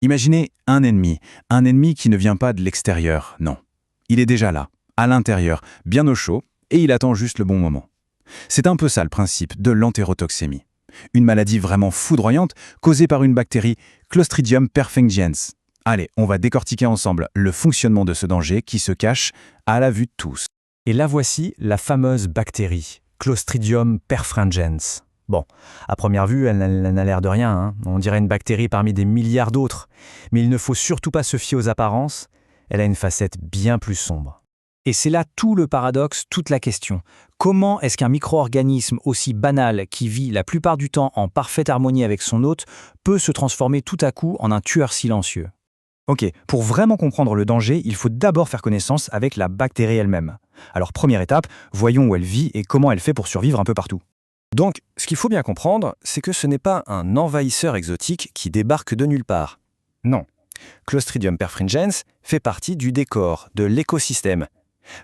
Imaginez un ennemi qui ne vient pas de l'extérieur, non. Il est déjà là, à l'intérieur, bien au chaud, et il attend juste le bon moment. C'est un peu ça le principe de l'entérotoxémie. Une maladie vraiment foudroyante causée par une bactérie Clostridium perfringens. Allez, on va décortiquer ensemble le fonctionnement de ce danger qui se cache à la vue de tous. Et là voici la fameuse bactérie, Clostridium perfringens. Bon, à première vue, elle n'a l'air de rien, hein. On dirait une bactérie parmi des milliards d'autres. Mais il ne faut surtout pas se fier aux apparences, elle a une facette bien plus sombre. Et c'est là tout le paradoxe, toute la question. Comment est-ce qu'un micro-organisme aussi banal qui vit la plupart du temps en parfaite harmonie avec son hôte peut se transformer tout à coup en un tueur silencieux? Ok, pour vraiment comprendre le danger, il faut d'abord faire connaissance avec la bactérie elle-même. Alors première étape, voyons où elle vit et comment elle fait pour survivre un peu partout. Donc, ce qu'il faut bien comprendre, c'est que ce n'est pas un envahisseur exotique qui débarque de nulle part. Non. Clostridium perfringens fait partie du décor, de l'écosystème.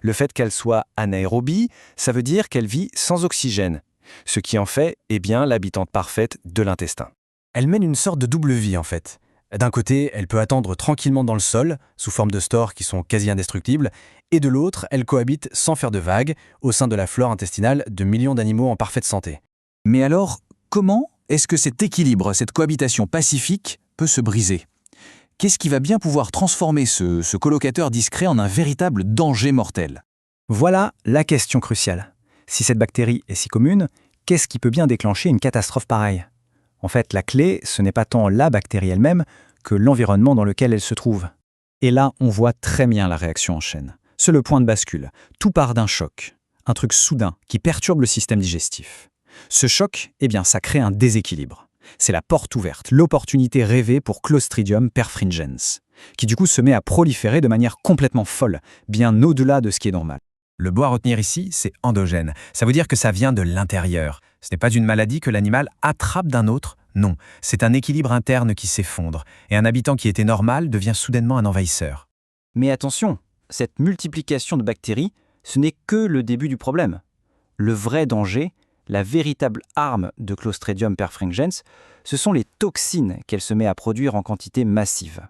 Le fait qu'elle soit anaérobie, ça veut dire qu'elle vit sans oxygène, ce qui en fait, l'habitante parfaite de l'intestin. Elle mène une sorte de double vie en fait. D'un côté, elle peut attendre tranquillement dans le sol, sous forme de stores qui sont quasi indestructibles, et de l'autre, elle cohabite sans faire de vagues, au sein de la flore intestinale de millions d'animaux en parfaite santé. Mais alors, comment est-ce que cet équilibre, cette cohabitation pacifique, peut se briser? Qu'est-ce qui va bien pouvoir transformer ce colocataire discret en un véritable danger mortel? Voilà la question cruciale. Si cette bactérie est si commune, qu'est-ce qui peut bien déclencher une catastrophe pareille? En fait, la clé, ce n'est pas tant la bactérie elle-même que l'environnement dans lequel elle se trouve. Et là, on voit très bien la réaction en chaîne. C'est le point de bascule. Tout part d'un choc, un truc soudain qui perturbe le système digestif. Ce choc, ça crée un déséquilibre. C'est la porte ouverte, l'opportunité rêvée pour Clostridium perfringens, qui du coup se met à proliférer de manière complètement folle, bien au-delà de ce qui est normal. Le bout à retenir ici, c'est endogène. Ça veut dire que ça vient de l'intérieur. Ce n'est pas une maladie que l'animal attrape d'un autre, non. C'est un équilibre interne qui s'effondre, et un habitant qui était normal devient soudainement un envahisseur. Mais attention, cette multiplication de bactéries, ce n'est que le début du problème. Le vrai danger, la véritable arme de Clostridium perfringens, ce sont les toxines qu'elle se met à produire en quantité massive.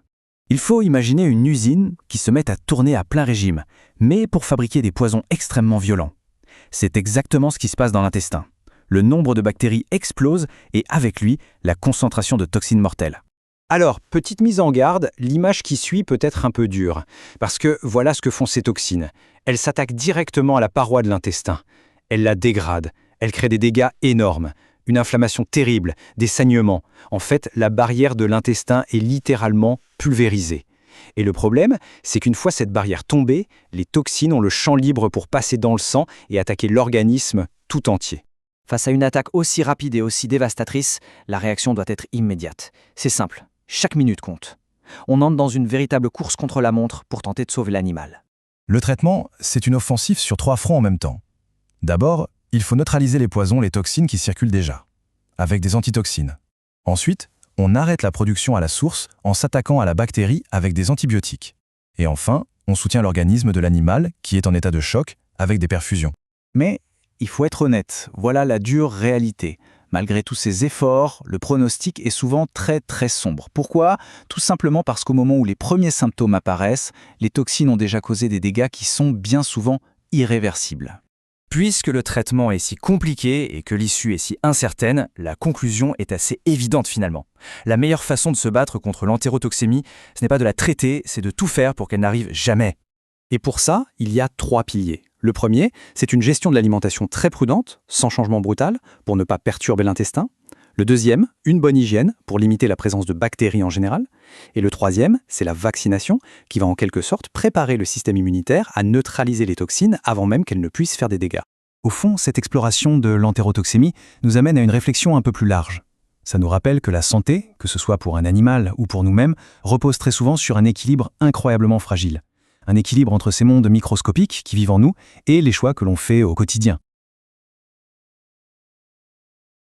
Il faut imaginer une usine qui se met à tourner à plein régime, mais pour fabriquer des poisons extrêmement violents. C'est exactement ce qui se passe dans l'intestin. Le nombre de bactéries explose et avec lui, la concentration de toxines mortelles. Alors, petite mise en garde, l'image qui suit peut être un peu dure, parce que voilà ce que font ces toxines. Elles s'attaquent directement à la paroi de l'intestin. Elles la dégradent, elles créent des dégâts énormes, une inflammation terrible, des saignements. En fait, la barrière de l'intestin est littéralement pulvérisée. Et le problème, c'est qu'une fois cette barrière tombée, les toxines ont le champ libre pour passer dans le sang et attaquer l'organisme tout entier. Face à une attaque aussi rapide et aussi dévastatrice, la réaction doit être immédiate. C'est simple, chaque minute compte. On entre dans une véritable course contre la montre pour tenter de sauver l'animal. Le traitement, c'est une offensive sur 3 fronts en même temps. D'abord, il faut neutraliser les poisons, les toxines qui circulent déjà, avec des antitoxines. Ensuite, on arrête la production à la source en s'attaquant à la bactérie avec des antibiotiques. Et enfin, on soutient l'organisme de l'animal qui est en état de choc avec des perfusions. Mais il faut être honnête, voilà la dure réalité. Malgré tous ces efforts, le pronostic est souvent très très sombre. Pourquoi? Tout simplement parce qu'au moment où les premiers symptômes apparaissent, les toxines ont déjà causé des dégâts qui sont bien souvent irréversibles. Puisque le traitement est si compliqué et que l'issue est si incertaine, la conclusion est assez évidente finalement. La meilleure façon de se battre contre l'entérotoxémie, ce n'est pas de la traiter, c'est de tout faire pour qu'elle n'arrive jamais. Et pour ça, il y a 3 piliers. Le premier, c'est une gestion de l'alimentation très prudente, sans changement brutal, pour ne pas perturber l'intestin. Le deuxième, une bonne hygiène, pour limiter la présence de bactéries en général. Et le troisième, c'est la vaccination, qui va en quelque sorte préparer le système immunitaire à neutraliser les toxines avant même qu'elles ne puissent faire des dégâts. Au fond, cette exploration de l'entérotoxémie nous amène à une réflexion un peu plus large. Ça nous rappelle que la santé, que ce soit pour un animal ou pour nous-mêmes, repose très souvent sur un équilibre incroyablement fragile. Un équilibre entre ces mondes microscopiques qui vivent en nous et les choix que l'on fait au quotidien.